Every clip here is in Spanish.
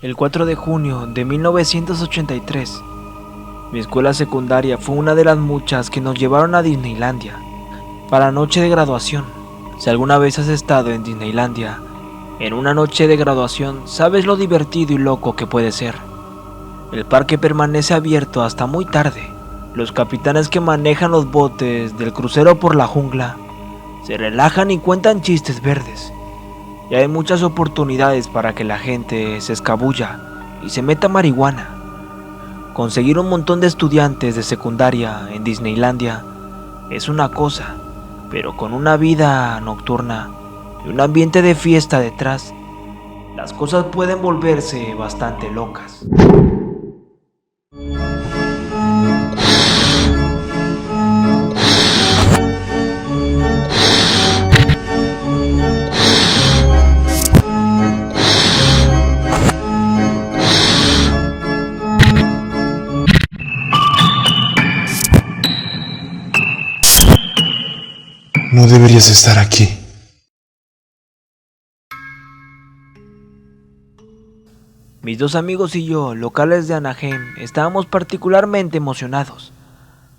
El 4 de junio de 1983, mi escuela secundaria fue una de las muchas que nos llevaron a Disneylandia para la noche de graduación. Si alguna vez has estado en Disneylandia, en una noche de graduación sabes lo divertido y loco que puede ser. El parque permanece abierto hasta muy tarde. Los capitanes que manejan los botes del crucero por la jungla se relajan y cuentan chistes verdes. Y hay muchas oportunidades para que la gente se escabulla y se meta marihuana. Conseguir un montón de estudiantes de secundaria en Disneylandia es una cosa, pero con una vida nocturna y un ambiente de fiesta detrás, las cosas pueden volverse bastante locas. No deberías estar aquí. Mis dos amigos y yo, locales de Anaheim, estábamos particularmente emocionados.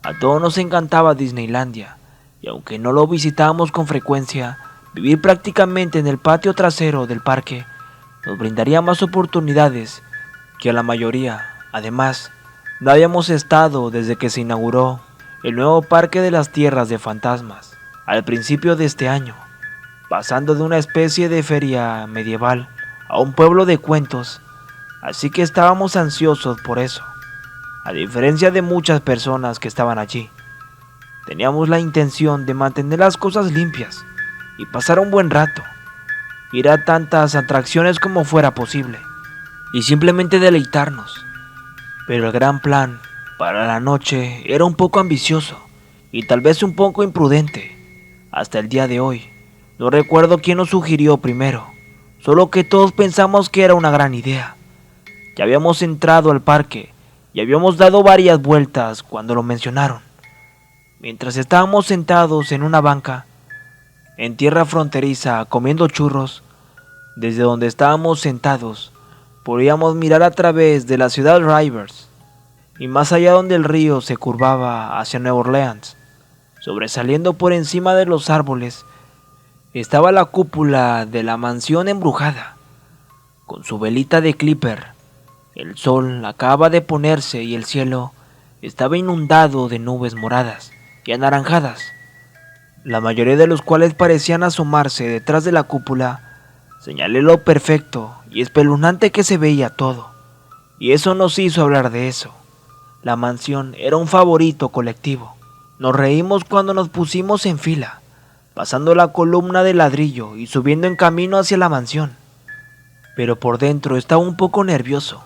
A todos nos encantaba Disneylandia, y aunque no lo visitábamos con frecuencia, vivir prácticamente en el patio trasero del parque nos brindaría más oportunidades que a la mayoría. Además, no habíamos estado desde que se inauguró el nuevo Parque de las Tierras de Fantasmas al principio de este año, pasando de una especie de feria medieval a un pueblo de cuentos, así que estábamos ansiosos por eso. A diferencia de muchas personas que estaban allí, teníamos la intención de mantener las cosas limpias y pasar un buen rato, ir a tantas atracciones como fuera posible y simplemente deleitarnos. Pero el gran plan para la noche era un poco ambicioso y tal vez un poco imprudente. Hasta el día de hoy, no recuerdo quién nos sugirió primero, solo que todos pensamos que era una gran idea. Ya habíamos entrado al parque y habíamos dado varias vueltas cuando lo mencionaron. Mientras estábamos sentados en una banca, en tierra fronteriza, comiendo churros, desde donde estábamos sentados, podíamos mirar a través de la ciudad Rivers y más allá donde el río se curvaba hacia Nueva Orleans. Sobresaliendo por encima de los árboles estaba la cúpula de la mansión embrujada, con su velita de clipper. El sol acaba de ponerse y el cielo estaba inundado de nubes moradas y anaranjadas, la mayoría de los cuales parecían asomarse detrás de la cúpula. Señalé lo perfecto y espeluznante que se veía todo, y eso nos hizo hablar de eso. La mansión era un favorito colectivo. Nos reímos cuando nos pusimos en fila, pasando la columna de ladrillo y subiendo en camino hacia la mansión. Pero por dentro estaba un poco nervioso.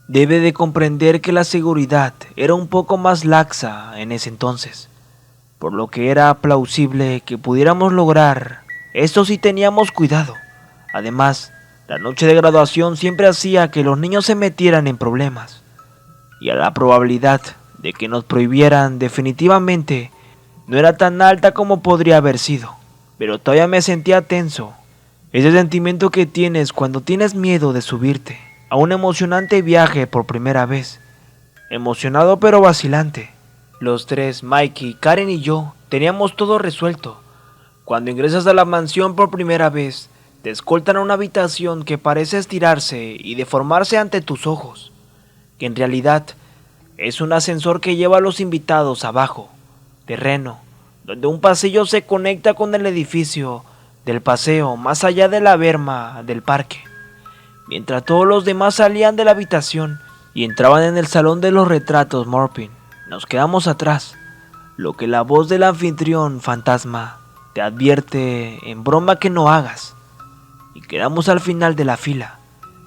Debe de comprender que la seguridad era un poco más laxa en ese entonces, por lo que era plausible que pudiéramos lograr esto si teníamos cuidado. Además, la noche de graduación siempre hacía que los niños se metieran en problemas, y a la probabilidad de que nos prohibieran definitivamente no era tan alta como podría haber sido, pero todavía me sentía tenso. Ese sentimiento que tienes cuando tienes miedo de subirte a un emocionante viaje por primera vez. Emocionado pero vacilante. Los tres, Mikey, Karen y yo, teníamos todo resuelto. Cuando ingresas a la mansión por primera vez, te escoltan a una habitación que parece estirarse y deformarse ante tus ojos, que en realidad es un ascensor que lleva a los invitados abajo, terreno, donde un pasillo se conecta con el edificio del paseo más allá de la berma del parque. Mientras todos los demás salían de la habitación y entraban en el salón de los retratos Morpin, nos quedamos atrás, lo que la voz del anfitrión fantasma te advierte en broma que no hagas, y quedamos al final de la fila.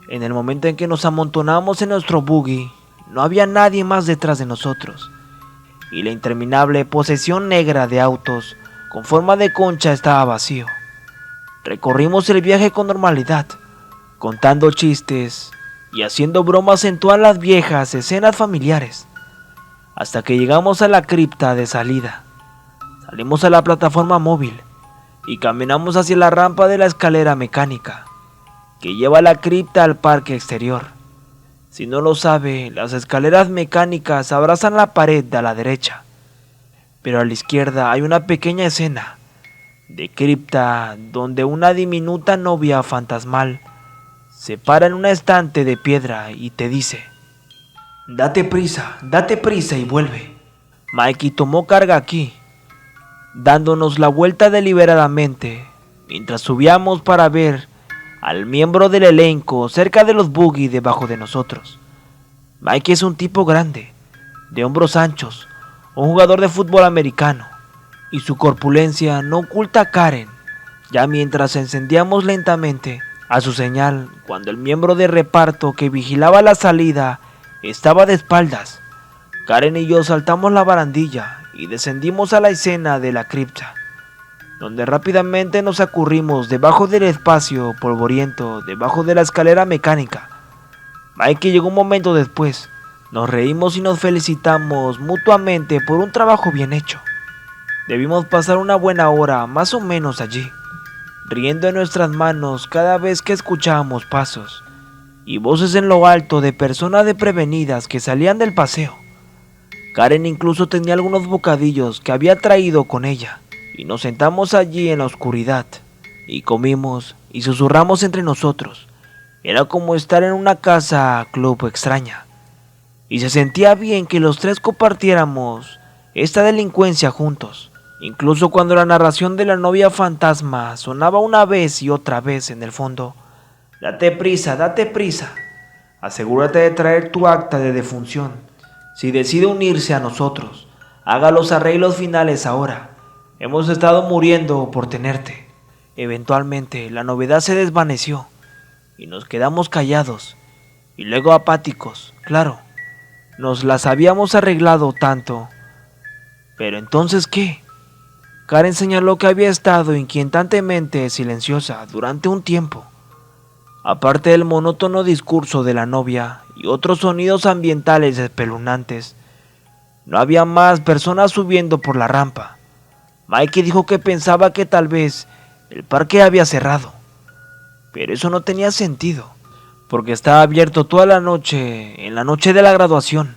En el momento en que nos amontonamos en nuestro buggy, no había nadie más detrás de nosotros, y la interminable posesión negra de autos con forma de concha estaba vacío. Recorrimos el viaje con normalidad, contando chistes y haciendo bromas en todas las viejas escenas familiares, hasta que llegamos a la cripta de salida. Salimos a la plataforma móvil y caminamos hacia la rampa de la escalera mecánica. que lleva a la cripta al parque exterior. Si no lo sabe, las escaleras mecánicas abrazan la pared de a la derecha, pero a la izquierda hay una pequeña escena de cripta donde una diminuta novia fantasmal se para en un estante de piedra y te dice: date prisa y vuelve. Mikey tomó carga aquí, dándonos la vuelta deliberadamente, mientras subíamos para ver al miembro del elenco cerca de los buggy debajo de nosotros. Mikey es un tipo grande, de hombros anchos, un jugador de fútbol americano, y su corpulencia no oculta a Karen, ya mientras encendíamos lentamente a su señal cuando el miembro de reparto que vigilaba la salida estaba de espaldas. Karen y yo saltamos la barandilla y descendimos a la escena de la cripta, donde rápidamente nos acurrimos debajo del espacio polvoriento debajo de la escalera mecánica. Mikey llegó un momento después. Nos reímos y nos felicitamos mutuamente por un trabajo bien hecho. Debimos pasar una buena hora más o menos allí, riendo en nuestras manos cada vez que escuchábamos pasos y voces en lo alto de personas desprevenidas que salían del paseo. Karen incluso tenía algunos bocadillos que había traído con ella, y nos sentamos allí en la oscuridad y comimos y susurramos entre nosotros. Era como estar en una casa club extraña, y se sentía bien que los tres compartiéramos esta delincuencia juntos, incluso cuando la narración de la novia fantasma sonaba una vez y otra vez en el fondo. Date prisa, asegúrate de traer tu acta de defunción. Si decide unirse a nosotros, haga los arreglos finales ahora. Hemos estado muriendo por tenerte. Eventualmente la novedad se desvaneció y nos quedamos callados y luego apáticos. Claro, nos las habíamos arreglado tanto. Pero entonces, ¿qué? Karen señaló que había estado inquietantemente silenciosa durante un tiempo. Aparte del monótono discurso de la novia y otros sonidos ambientales espeluznantes, no había más personas subiendo por la rampa. Mikey dijo que pensaba que tal vez el parque había cerrado, pero eso no tenía sentido, porque estaba abierto toda la noche, en la noche de la graduación.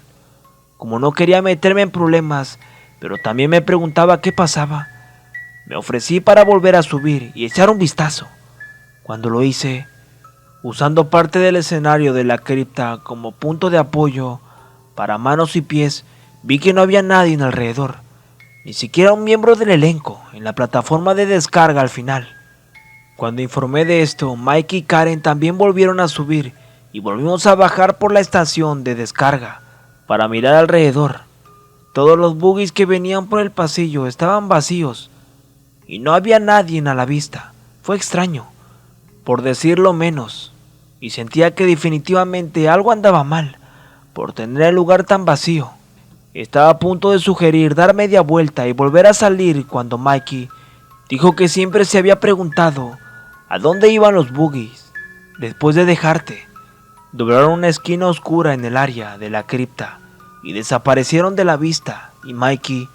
Como no quería meterme en problemas, pero también me preguntaba qué pasaba, me ofrecí para volver a subir y echar un vistazo. Cuando lo hice, usando parte del escenario de la cripta como punto de apoyo para manos y pies, vi que no había nadie alrededor, ni siquiera un miembro del elenco en la plataforma de descarga al final. Cuando informé de esto, Mike y Karen también volvieron a subir y volvimos a bajar por la estación de descarga para mirar alrededor. Todos los buggies que venían por el pasillo estaban vacíos y no había nadie a la vista. Fue extraño, por decirlo menos, y sentía que definitivamente algo andaba mal por tener el lugar tan vacío. Estaba a punto de sugerir dar media vuelta y volver a salir cuando Mikey dijo que siempre se había preguntado a dónde iban los buggies después de dejarte. Doblaron una esquina oscura en el área de la cripta y desaparecieron de la vista, y Mikey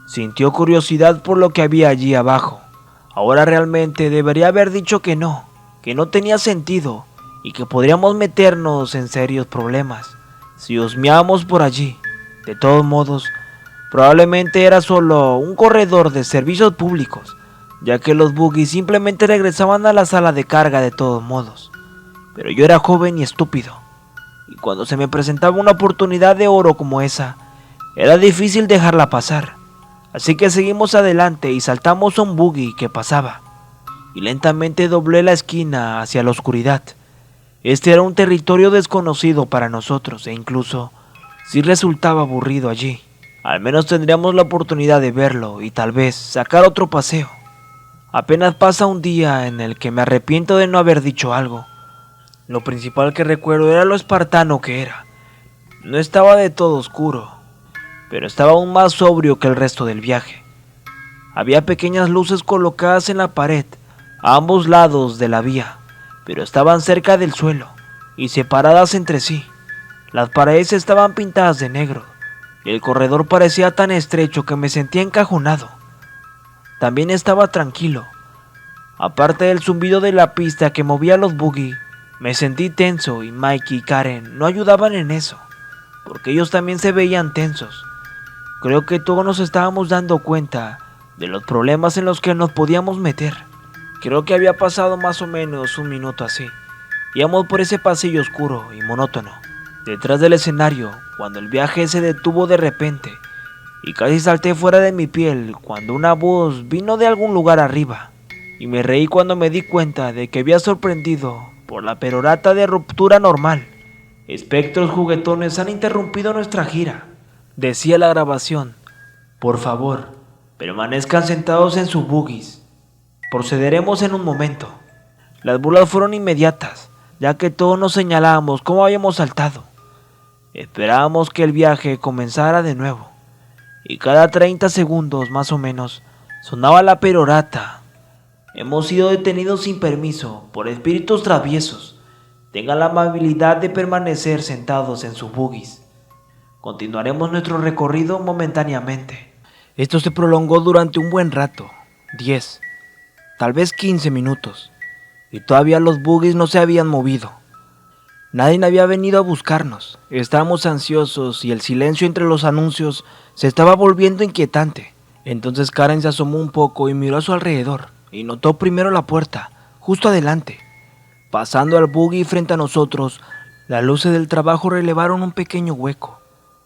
sintió curiosidad por lo que había allí abajo. Ahora realmente debería haber dicho que no tenía sentido y que podríamos meternos en serios problemas si husmeábamos por allí. De todos modos, probablemente era solo un corredor de servicios públicos, ya que los buggies simplemente regresaban a la sala de carga de todos modos. Pero yo era joven y estúpido, y cuando se me presentaba una oportunidad de oro como esa, era difícil dejarla pasar. Así que seguimos adelante y saltamos a un buggy que pasaba, y lentamente doblé la esquina hacia la oscuridad. Este era un territorio desconocido para nosotros, e incluso si resultaba aburrido allí, al menos tendríamos la oportunidad de verlo y tal vez sacar otro paseo. Apenas pasa un día en el que me arrepiento de no haber dicho algo. Lo principal que recuerdo era lo espartano que era. No estaba de todo oscuro, pero estaba aún más sobrio que el resto del viaje. Había pequeñas luces colocadas en la pared a ambos lados de la vía, pero estaban cerca del suelo y separadas entre sí. Las paredes estaban pintadas de negro y el corredor parecía tan estrecho que me sentía encajonado. También estaba tranquilo. Aparte del zumbido de la pista que movía los buggy, me sentí tenso y Mikey y Karen no ayudaban en eso, porque ellos también se veían tensos. Creo que todos nos estábamos dando cuenta de los problemas en los que nos podíamos meter. Creo que había pasado más o menos un minuto así. Íbamos por ese pasillo oscuro y monótono, detrás del escenario, cuando el viaje se detuvo de repente, y casi salté fuera de mi piel cuando una voz vino de algún lugar arriba, y me reí cuando me di cuenta de que había sorprendido por la perorata de ruptura normal. Espectros juguetones han interrumpido nuestra gira, decía la grabación. Por favor, permanezcan sentados en sus buggies. Procederemos en un momento. Las burlas fueron inmediatas, ya que todos nos señalábamos cómo habíamos saltado. Esperábamos que el viaje comenzara de nuevo, y cada 30 segundos más o menos sonaba la perorata. Hemos sido detenidos sin permiso por espíritus traviesos. Tengan la amabilidad de permanecer sentados en sus buggies. Continuaremos nuestro recorrido momentáneamente. Esto se prolongó durante un buen rato, 10, tal vez 15 minutos, y todavía los buggies no se habían movido. Nadie había venido a buscarnos. Estábamos ansiosos y el silencio entre los anuncios se estaba volviendo inquietante. Entonces Karen se asomó un poco y miró a su alrededor y notó primero la puerta, justo adelante. Pasando al buggy frente a nosotros, las luces del trabajo revelaron un pequeño hueco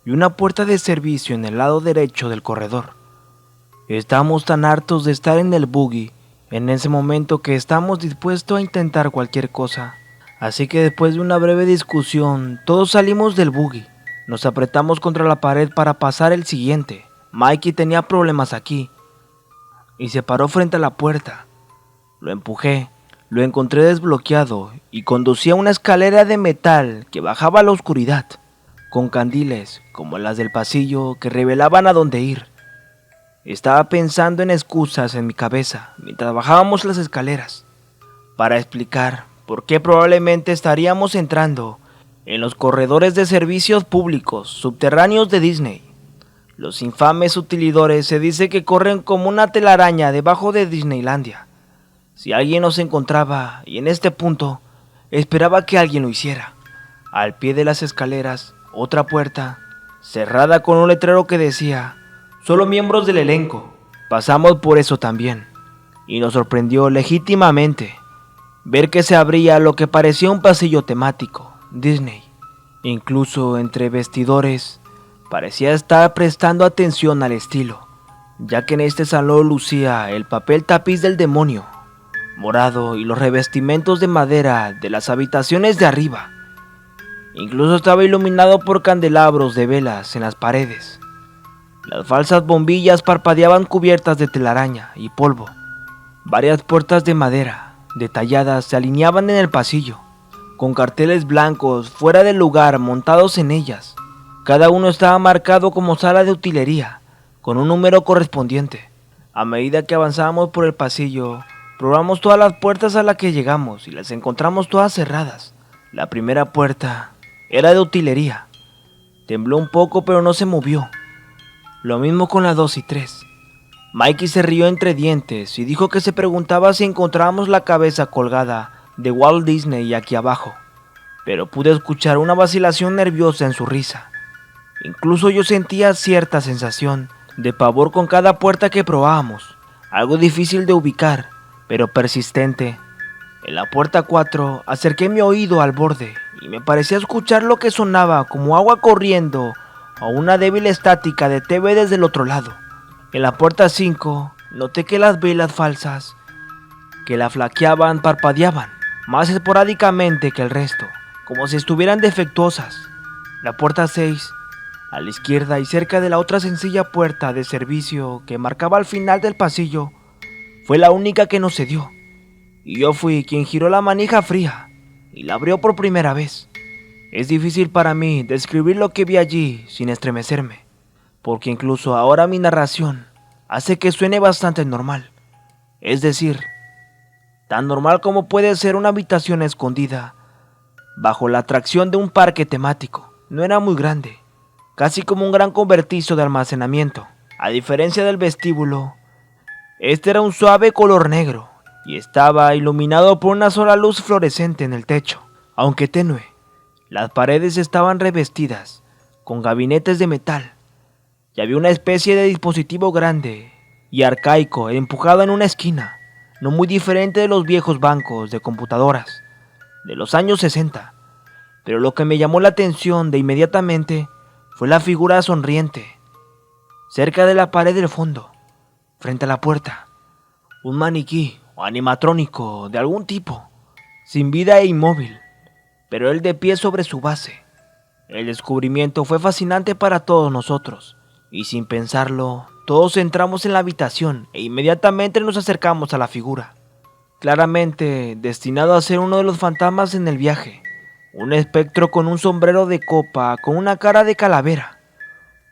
y una puerta de servicio en el lado derecho del corredor. Estábamos tan hartos de estar en el buggy en ese momento que estábamos dispuestos a intentar cualquier cosa. Así que después de una breve discusión, todos salimos del buggy. Nos apretamos contra la pared para pasar el siguiente. Mikey tenía problemas aquí y se paró frente a la puerta. Lo empujé, lo encontré desbloqueado y conducía a una escalera de metal que bajaba a la oscuridad, con candiles como las del pasillo que revelaban a dónde ir. Estaba pensando en excusas en mi cabeza mientras bajábamos las escaleras para explicar por qué probablemente estaríamos entrando en los corredores de servicios públicos subterráneos de Disney. Los infames utilidores se dice que corren como una telaraña debajo de Disneylandia. Si alguien nos encontraba, y en este punto, esperaba que alguien lo hiciera. Al pie de las escaleras, otra puerta, cerrada con un letrero que decía, solo miembros del elenco. Pasamos por eso también, y nos sorprendió legítimamente ver que se abría lo que parecía un pasillo temático, Disney. Incluso entre vestidores, parecía estar prestando atención al estilo, ya que en este salón lucía el papel tapiz del demonio, morado, y los revestimientos de madera de las habitaciones de arriba. Incluso estaba iluminado por candelabros de velas en las paredes. Las falsas bombillas parpadeaban cubiertas de telaraña y polvo. Varias puertas de madera detalladas se alineaban en el pasillo, con carteles blancos fuera del lugar montados en ellas. Cada uno estaba marcado como sala de utilería, con un número correspondiente. A medida que avanzábamos por el pasillo, probamos todas las puertas a las que llegamos y las encontramos todas cerradas. La primera puerta era de utilería. Tembló un poco pero no se movió. Lo mismo con las 2 y 3. Mikey se rió entre dientes y dijo que se preguntaba si encontrábamos la cabeza colgada de Walt Disney aquí abajo, pero pude escuchar una vacilación nerviosa en su risa. Incluso yo sentía cierta sensación de pavor con cada puerta que probábamos, algo difícil de ubicar, pero persistente. En la puerta 4 acerqué mi oído al borde y me parecía escuchar lo que sonaba como agua corriendo o una débil estática de TV desde el otro lado. En la puerta 5 noté que las velas falsas que la flaqueaban parpadeaban más esporádicamente que el resto, como si estuvieran defectuosas. La puerta 6, a la izquierda y cerca de la otra sencilla puerta de servicio que marcaba al final del pasillo, fue la única que no cedió, y yo fui quien giró la manija fría y la abrió por primera vez. Es difícil para mí describir lo que vi allí sin estremecerme, porque incluso ahora mi narración hace que suene bastante normal, es decir, tan normal como puede ser una habitación escondida bajo la atracción de un parque temático. No era muy grande, casi como un gran cobertizo de almacenamiento. A diferencia del vestíbulo, este era un suave color negro y estaba iluminado por una sola luz fluorescente en el techo, aunque tenue. Las paredes estaban revestidas con gabinetes de metal y había una especie de dispositivo grande y arcaico empujado en una esquina, no muy diferente de los viejos bancos de computadoras de los años 60. Pero lo que me llamó la atención de inmediatamente fue la figura sonriente, cerca de la pared del fondo, frente a la puerta. Un maniquí o animatrónico de algún tipo, sin vida e inmóvil, pero él de pie sobre su base. El descubrimiento fue fascinante para todos nosotros, y sin pensarlo, todos entramos en la habitación e inmediatamente nos acercamos a la figura. Claramente destinado a ser uno de los fantasmas en el viaje. Un espectro con un sombrero de copa, con una cara de calavera,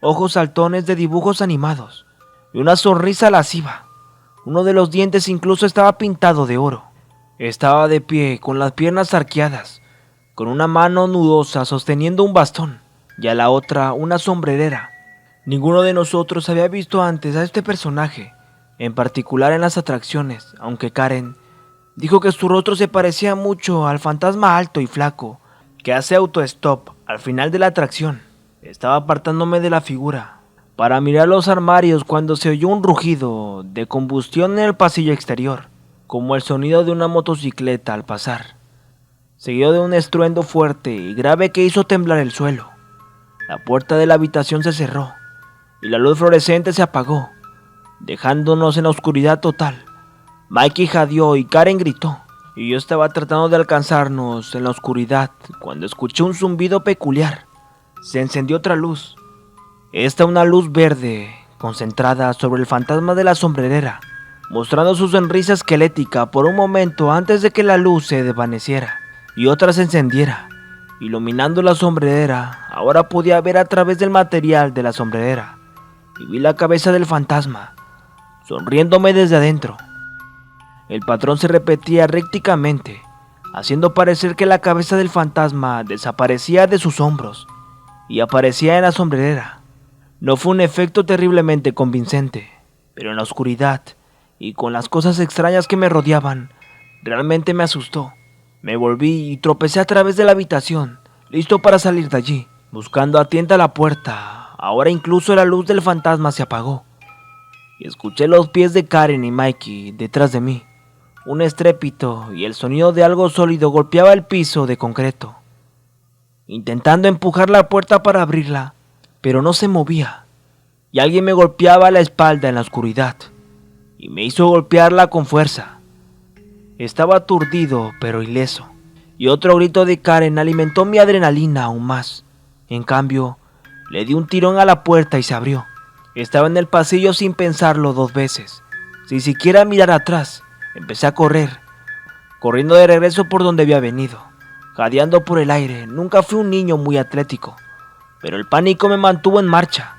ojos saltones de dibujos animados y una sonrisa lasciva. Uno de los dientes incluso estaba pintado de oro. Estaba de pie, con las piernas arqueadas, con una mano nudosa sosteniendo un bastón y a la otra una sombrerera. Ninguno de nosotros había visto antes a este personaje, en particular en las atracciones, aunque Karen dijo que su rostro se parecía mucho al fantasma alto y flaco que hace autostop al final de la atracción. Estaba apartándome de la figura para mirar los armarios cuando se oyó un rugido de combustión en el pasillo exterior, como el sonido de una motocicleta al pasar, seguido de un estruendo fuerte y grave que hizo temblar el suelo. La puerta de la habitación se cerró y la luz fluorescente se apagó, dejándonos en la oscuridad total. Mikey jadeó y Karen gritó, y yo estaba tratando de alcanzarnos en la oscuridad cuando escuché un zumbido peculiar. Se encendió otra luz. Esta una luz verde, concentrada sobre el fantasma de la sombrerera, mostrando su sonrisa esquelética por un momento antes de que la luz se desvaneciera y otra se encendiera, iluminando la sombrerera. Ahora podía ver a través del material de la sombrerera y vi la cabeza del fantasma, sonriéndome desde adentro. El patrón se repetía rítmicamente, haciendo parecer que la cabeza del fantasma desaparecía de sus hombros y aparecía en la sombrerera. No fue un efecto terriblemente convincente, pero en la oscuridad y con las cosas extrañas que me rodeaban, realmente me asustó. Me volví y tropecé a través de la habitación, listo para salir de allí, buscando a tienta la puerta. Ahora incluso la luz del fantasma se apagó y escuché los pies de Karen y Mikey detrás de mí. Un estrépito y el sonido de algo sólido golpeaba el piso de concreto, intentando empujar la puerta para abrirla, pero no se movía, y alguien me golpeaba la espalda en la oscuridad, y me hizo golpearla con fuerza. Estaba aturdido pero ileso, y otro grito de Karen alimentó mi adrenalina aún más. En cambio, le di un tirón a la puerta y se abrió. Estaba en el pasillo sin pensarlo dos veces, sin siquiera mirar atrás. Empecé a correr, corriendo de regreso por donde había venido, jadeando por el aire. Nunca fui un niño muy atlético, pero el pánico me mantuvo en marcha.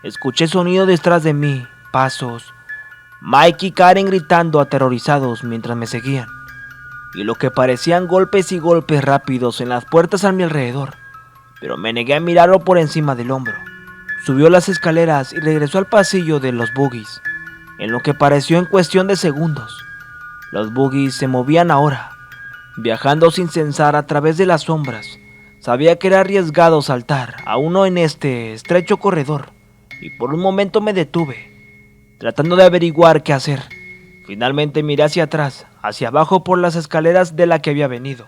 Escuché sonido detrás de mí, pasos, Mike y Karen gritando aterrorizados mientras me seguían, y lo que parecían golpes y golpes rápidos en las puertas a mi alrededor, pero me negué a mirarlo por encima del hombro. Subió las escaleras y regresó al pasillo de los buggies, en lo que pareció en cuestión de segundos. Los buggies se movían ahora, viajando sin cesar a través de las sombras. Sabía que era arriesgado saltar a uno en este estrecho corredor, y por un momento me detuve, tratando de averiguar qué hacer. Finalmente miré hacia atrás, hacia abajo por las escaleras de la que había venido.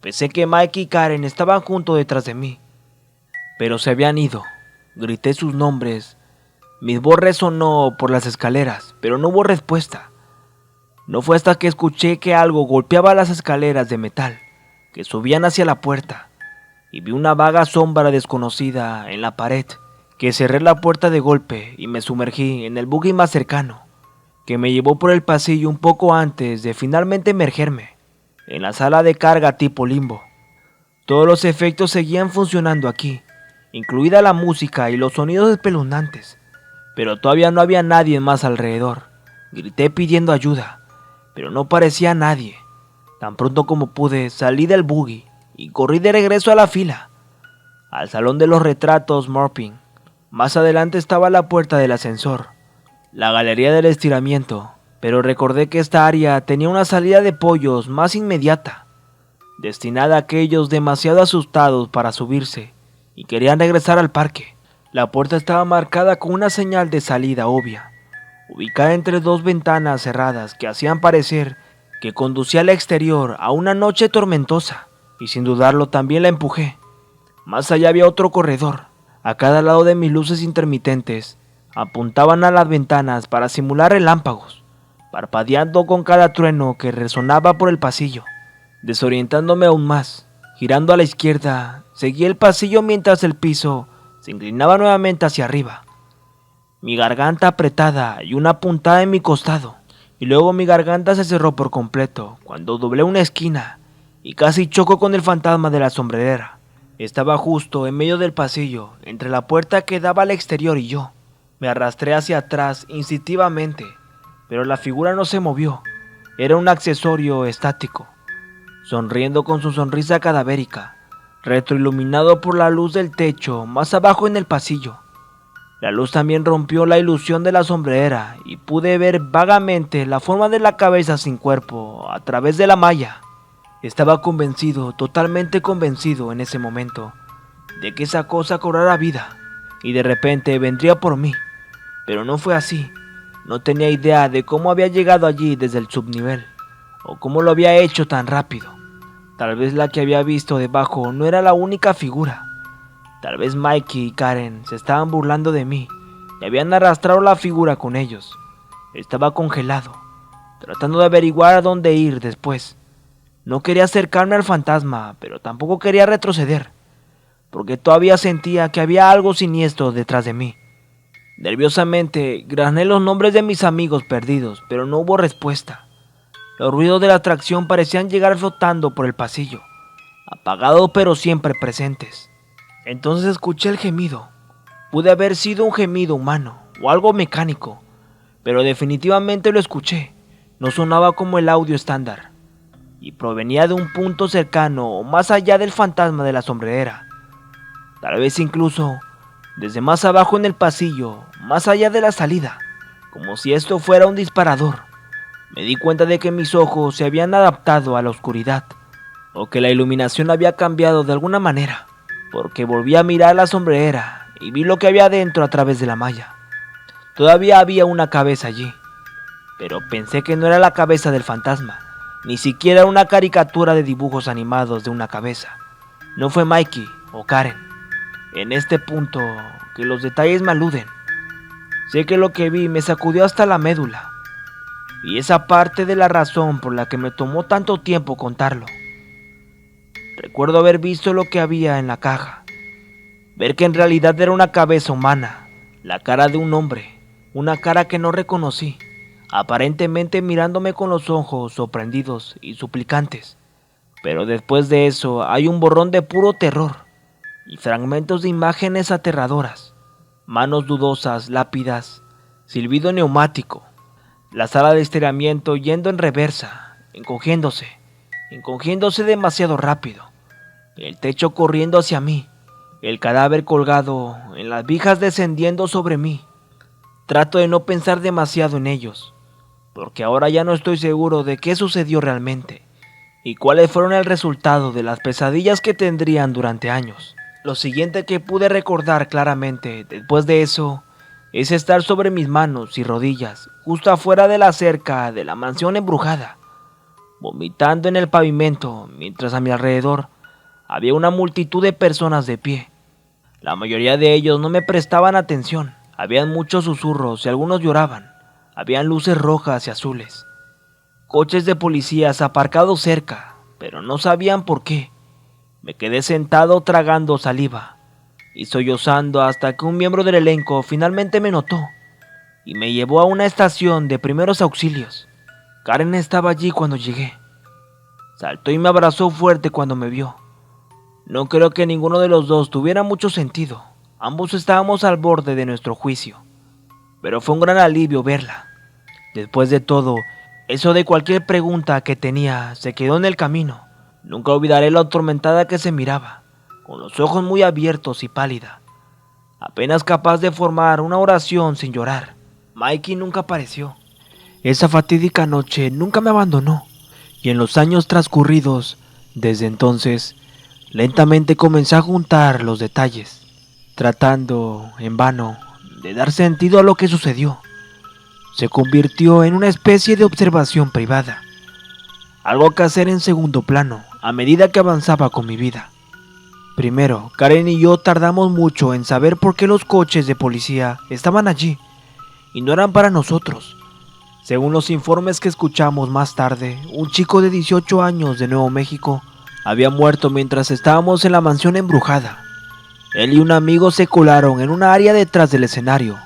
Pensé que Mike y Karen estaban junto detrás de mí, pero se habían ido. Grité sus nombres. Mi voz resonó por las escaleras, pero no hubo respuesta. No fue hasta que escuché que algo golpeaba las escaleras de metal que subían hacia la puerta, y vi una vaga sombra desconocida en la pared, que cerré la puerta de golpe y me sumergí en el buggy más cercano, que me llevó por el pasillo un poco antes de finalmente emergerme en la sala de carga tipo limbo. Todos los efectos seguían funcionando aquí, incluida la música y los sonidos espeluznantes, pero todavía no había nadie más alrededor. Grité pidiendo ayuda, pero no parecía nadie. Tan pronto como pude, salí del buggy y corrí de regreso a la fila, al salón de los retratos Morping. Más adelante estaba la puerta del ascensor, la galería del estiramiento pero recordé que esta área tenía una salida de pollos más inmediata, destinada a aquellos demasiado asustados para subirse y querían regresar al parque. La puerta estaba marcada con una señal de salida obvia, ubicada entre dos ventanas cerradas que hacían parecer que conducía al exterior a una noche tormentosa, y sin dudarlo también la empujé. Más allá había otro corredor. A cada lado de mis luces intermitentes apuntaban a las ventanas para simular relámpagos, parpadeando con cada trueno que resonaba por el pasillo. Desorientándome aún más, girando a la izquierda, seguí el pasillo mientras el piso se inclinaba nuevamente hacia arriba. Mi garganta apretada y una puntada en mi costado, y luego mi garganta se cerró por completo cuando doblé una esquina y casi choco con el fantasma de la sombrerera. Estaba justo en medio del pasillo, entre la puerta que daba al exterior y yo. Me arrastré hacia atrás instintivamente, pero la figura no se movió. Era un accesorio estático, sonriendo con su sonrisa cadavérica, retroiluminado por la luz del techo más abajo en el pasillo. La luz también rompió la ilusión de la sombrerera y pude ver vagamente la forma de la cabeza sin cuerpo a través de la malla. Estaba convencido, totalmente convencido en ese momento, de que esa cosa cobrara vida y de repente vendría por mí. Pero no fue así. No tenía idea de cómo había llegado allí desde el subnivel, o cómo lo había hecho tan rápido. Tal vez la que había visto debajo no era la única figura. Tal vez Mikey y Karen se estaban burlando de mí y habían arrastrado la figura con ellos. Estaba congelado, tratando de averiguar a dónde ir después. No quería acercarme al fantasma, pero tampoco quería retroceder, porque todavía sentía que había algo siniestro detrás de mí. Nerviosamente grané los nombres de mis amigos perdidos, pero no hubo respuesta. Los ruidos de la atracción parecían llegar flotando por el pasillo, apagados pero siempre presentes. Entonces escuché el gemido. Pude haber sido un gemido humano o algo mecánico, pero definitivamente lo escuché. No sonaba como el audio estándar, y provenía de un punto cercano o más allá del fantasma de la sombrerera. Tal vez incluso desde más abajo en el pasillo, más allá de la salida, como si esto fuera un disparador. Me di cuenta de que mis ojos se habían adaptado a la oscuridad, o que la iluminación había cambiado de alguna manera, porque volví a mirar la sombrerera y vi lo que había dentro a través de la malla. Todavía había una cabeza allí, pero pensé que no era la cabeza del fantasma, ni siquiera una caricatura de dibujos animados de una cabeza. No fue Mikey o Karen. En este punto, que los detalles me aluden. Sé que lo que vi me sacudió hasta la médula, y esa parte de la razón por la que me tomó tanto tiempo contarlo. Recuerdo haber visto lo que había en la caja, ver que en realidad era una cabeza humana, la cara de un hombre, una cara que no reconocí, aparentemente mirándome con los ojos sorprendidos y suplicantes. Pero después de eso hay un borrón de puro terror y fragmentos de imágenes aterradoras, manos dudosas, lápidas, silbido neumático, la sala de estiramiento yendo en reversa, encogiéndose demasiado rápido, el techo corriendo hacia mí, el cadáver colgado en las vigas descendiendo sobre mí. Trato de no pensar demasiado en ellos, porque ahora ya no estoy seguro de qué sucedió realmente y cuáles fueron el resultado de las pesadillas que tendrían durante años. Lo siguiente que pude recordar claramente después de eso es estar sobre mis manos y rodillas justo afuera de la cerca de la mansión embrujada, vomitando en el pavimento mientras a mi alrededor había una multitud de personas de pie. La mayoría de ellos no me prestaban atención, habían muchos susurros y algunos lloraban, habían luces rojas y azules, coches de policías aparcados cerca, pero no sabían por qué. Me quedé sentado tragando saliva y sollozando hasta que un miembro del elenco finalmente me notó y me llevó a una estación de primeros auxilios. Karen estaba allí cuando llegué. Saltó y me abrazó fuerte cuando me vio. No creo que ninguno de los dos tuviera mucho sentido. Ambos estábamos al borde de nuestro juicio, pero fue un gran alivio verla. Después de todo, eso de cualquier pregunta que tenía se quedó en el camino. Nunca olvidaré lo atormentada que se miraba, con los ojos muy abiertos y pálida, apenas capaz de formar una oración sin llorar. Mikey nunca apareció. Esa fatídica noche nunca me abandonó, y en los años transcurridos, desde entonces, lentamente comencé a juntar los detalles, tratando, en vano, de dar sentido a lo que sucedió. Se convirtió en una especie de observación privada, algo que hacer en segundo plano a medida que avanzaba con mi vida. Primero, Karen y yo tardamos mucho en saber por qué los coches de policía estaban allí, y no eran para nosotros. Según los informes que escuchamos más tarde, un chico de 18 años de Nuevo México había muerto mientras estábamos en la mansión embrujada. Él y un amigo se colaron en una área detrás del escenario,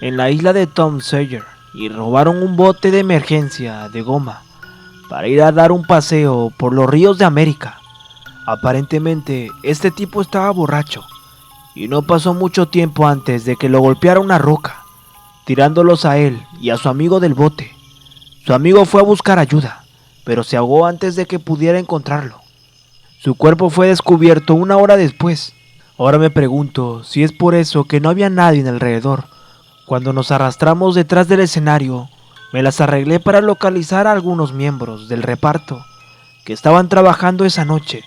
en la isla de Tom Sawyer, y robaron un bote de emergencia de goma para ir a dar un paseo por los ríos de América. Aparentemente, este tipo estaba borracho, y no pasó mucho tiempo antes de que lo golpeara una roca, tirándolos a él y a su amigo del bote. Su amigo fue a buscar ayuda, pero se ahogó antes de que pudiera encontrarlo. Su cuerpo fue descubierto una hora después. Ahora me pregunto si es por eso que no había nadie en alrededor. Cuando nos arrastramos detrás del escenario, me las arreglé para localizar a algunos miembros del reparto que estaban trabajando esa noche,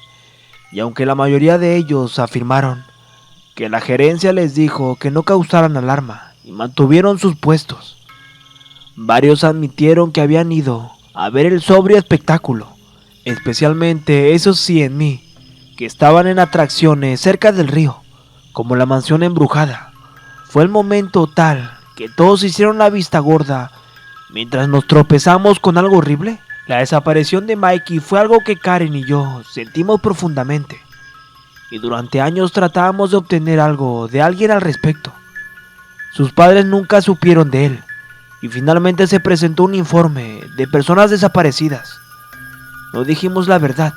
y aunque la mayoría de ellos afirmaron que la gerencia les dijo que no causaran alarma y mantuvieron sus puestos, varios admitieron que habían ido a ver el sobrio espectáculo, especialmente esos 100,000 que estaban en atracciones cerca del río, como la mansión embrujada. Fue el momento tal que todos hicieron la vista gorda mientras nos tropezamos con algo horrible. La desaparición de Mikey fue algo que Karen y yo sentimos profundamente, y durante años tratábamos de obtener algo de alguien al respecto. Sus padres nunca supieron de él, y finalmente se presentó un informe de personas desaparecidas. No dijimos la verdad.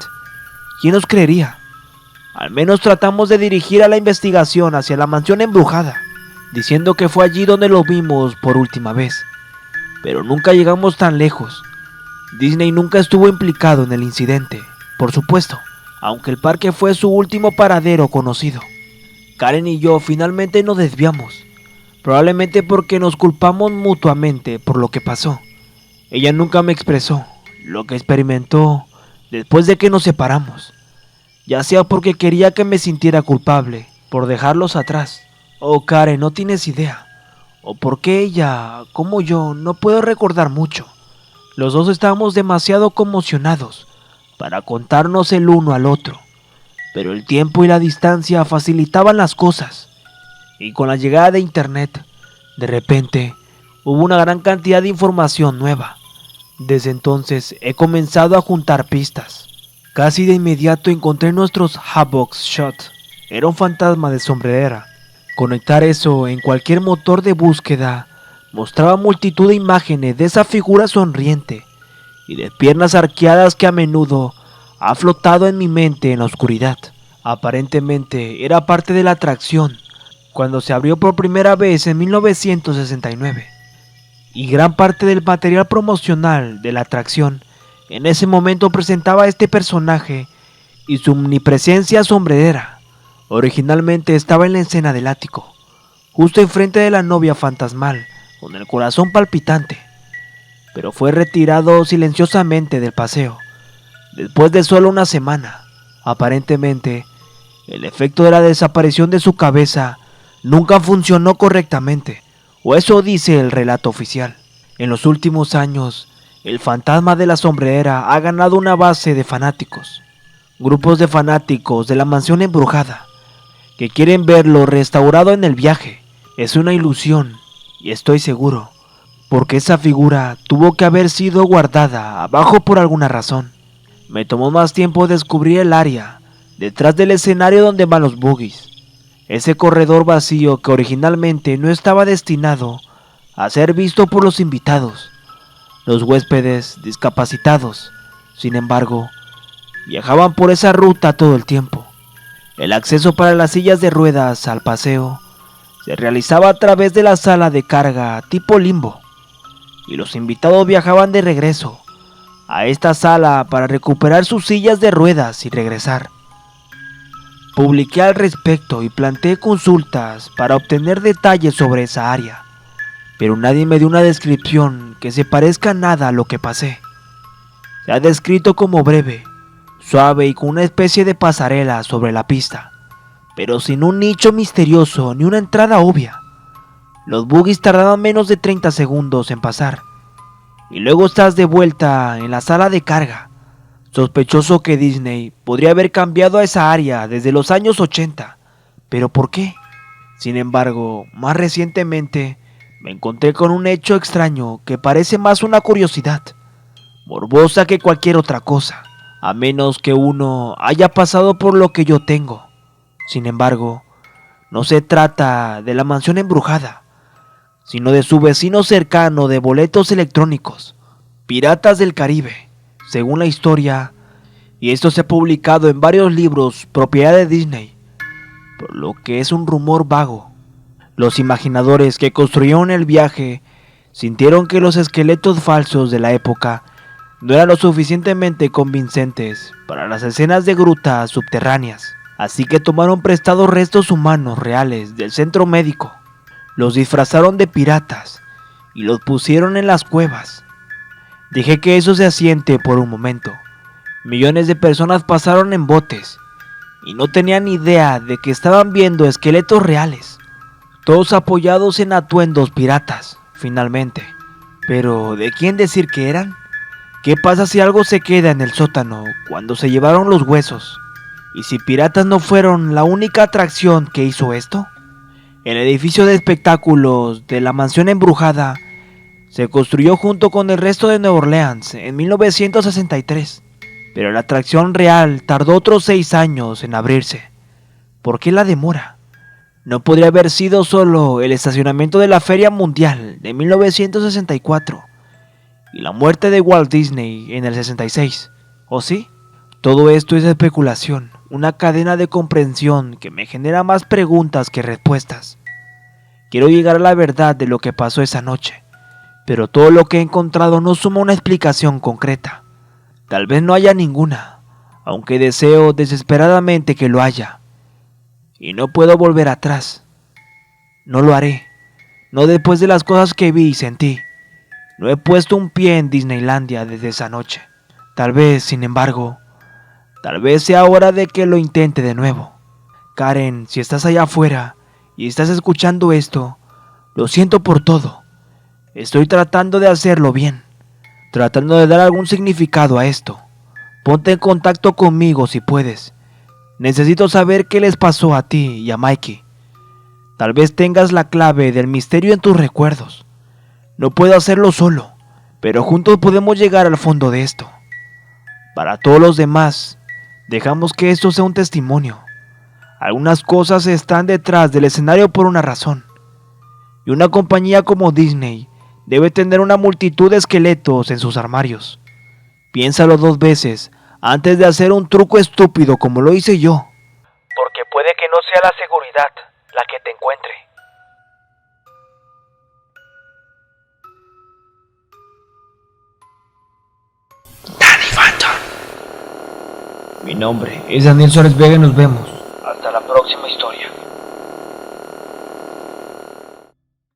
¿Quién nos creería? Al menos tratamos de dirigir a la investigación hacia la mansión embrujada, diciendo que fue allí donde lo vimos por última vez. Pero nunca llegamos tan lejos. Disney nunca estuvo implicado en el incidente, por supuesto, aunque el parque fue su último paradero conocido. Karen y yo finalmente nos desviamos, probablemente porque nos culpamos mutuamente por lo que pasó. Ella nunca me expresó lo que experimentó después de que nos separamos, ya sea porque quería que me sintiera culpable por dejarlos atrás, o Karen, no tienes idea, o porque ella, como yo, no puedo recordar mucho. Los dos estábamos demasiado conmocionados para contarnos el uno al otro, pero el tiempo y la distancia facilitaban las cosas, y con la llegada de internet, de repente, hubo una gran cantidad de información nueva. Desde entonces he comenzado a juntar pistas. Casi de inmediato encontré nuestros Havoc Shot. Era un fantasma de sombrerera. Conectar eso en cualquier motor de búsqueda mostraba multitud de imágenes de esa figura sonriente y de piernas arqueadas que a menudo ha flotado en mi mente en la oscuridad. Aparentemente era parte de la atracción cuando se abrió por primera vez en 1969, y gran parte del material promocional de la atracción en ese momento presentaba a este personaje y su omnipresencia sombrerera. Originalmente estaba en la escena del ático, justo enfrente de la novia fantasmal, con el corazón palpitante, pero fue retirado silenciosamente del paseo, después de solo una semana. Aparentemente, el efecto de la desaparición de su cabeza nunca funcionó correctamente, o eso dice el relato oficial. En los últimos años, el fantasma de la sombrerera ha ganado una base de fanáticos, grupos de fanáticos de la mansión embrujada, que quieren verlo restaurado en el viaje. Es una ilusión, y estoy seguro, porque esa figura tuvo que haber sido guardada abajo por alguna razón. Me tomó más tiempo descubrir el área detrás del escenario donde van los boogies, ese corredor vacío que originalmente no estaba destinado a ser visto por los invitados, los huéspedes discapacitados. Sin embargo, viajaban por esa ruta todo el tiempo. El acceso para las sillas de ruedas al paseo se realizaba a través de la sala de carga tipo limbo, y los invitados viajaban de regreso a esta sala para recuperar sus sillas de ruedas y regresar. Publiqué al respecto y planteé consultas para obtener detalles sobre esa área, pero nadie me dio una descripción que se parezca nada a lo que pasé. Se ha descrito como breve, suave y con una especie de pasarela sobre la pista, pero sin un nicho misterioso ni una entrada obvia. Los buggies tardaban menos de 30 segundos en pasar, y luego estás de vuelta en la sala de carga. Sospechoso que Disney podría haber cambiado a esa área desde los años 80, pero ¿por qué? Sin embargo, más recientemente me encontré con un hecho extraño que parece más una curiosidad, morbosa que cualquier otra cosa, a menos que uno haya pasado por lo que yo tengo. Sin embargo, no se trata de la mansión embrujada, sino de su vecino cercano de boletos electrónicos, Piratas del Caribe, según la historia, y esto se ha publicado en varios libros propiedad de Disney, por lo que es un rumor vago. Los imaginadores que construyeron el viaje sintieron que los esqueletos falsos de la época no eran lo suficientemente convincentes para las escenas de grutas subterráneas, así que tomaron prestados restos humanos reales del centro médico, los disfrazaron de piratas y los pusieron en las cuevas. Dejé que eso se asiente por un momento. Millones de personas pasaron en botes y no tenían idea de que estaban viendo esqueletos reales, todos apoyados en atuendos piratas, finalmente. Pero, ¿de quién decir que eran? ¿Qué pasa si algo se queda en el sótano cuando se llevaron los huesos? ¿Y si piratas no fueron la única atracción que hizo esto? El edificio de espectáculos de la mansión embrujada se construyó junto con el resto de Nueva Orleans en 1963, pero la atracción real tardó otros 6 años en abrirse. ¿Por qué la demora? No podría haber sido solo el estacionamiento de la Feria Mundial de 1964 y la muerte de Walt Disney en el 66, ¿o sí? Todo esto es especulación, una cadena de comprensión que me genera más preguntas que respuestas. Quiero llegar a la verdad de lo que pasó esa noche, pero todo lo que he encontrado no suma una explicación concreta. Tal vez no haya ninguna, aunque deseo desesperadamente que lo haya. Y no puedo volver atrás. No lo haré. No después de las cosas que vi y sentí. No he puesto un pie en Disneylandia desde esa noche. Tal vez, sin embargo, tal vez sea hora de que lo intente de nuevo. Karen, si estás allá afuera y estás escuchando esto, lo siento por todo. Estoy tratando de hacerlo bien, tratando de dar algún significado a esto. Ponte en contacto conmigo si puedes. Necesito saber qué les pasó a ti y a Mikey. Tal vez tengas la clave del misterio en tus recuerdos. No puedo hacerlo solo, pero juntos podemos llegar al fondo de esto. Para todos los demás, dejamos que esto sea un testimonio. Algunas cosas están detrás del escenario por una razón. Y una compañía como Disney debe tener una multitud de esqueletos en sus armarios. Piénsalo 2 veces antes de hacer un truco estúpido como lo hice yo. Porque puede que no sea la seguridad la que te encuentre. Danny Phantom. Mi nombre es Daniel Suárez Vega y nos vemos. Hasta la próxima historia.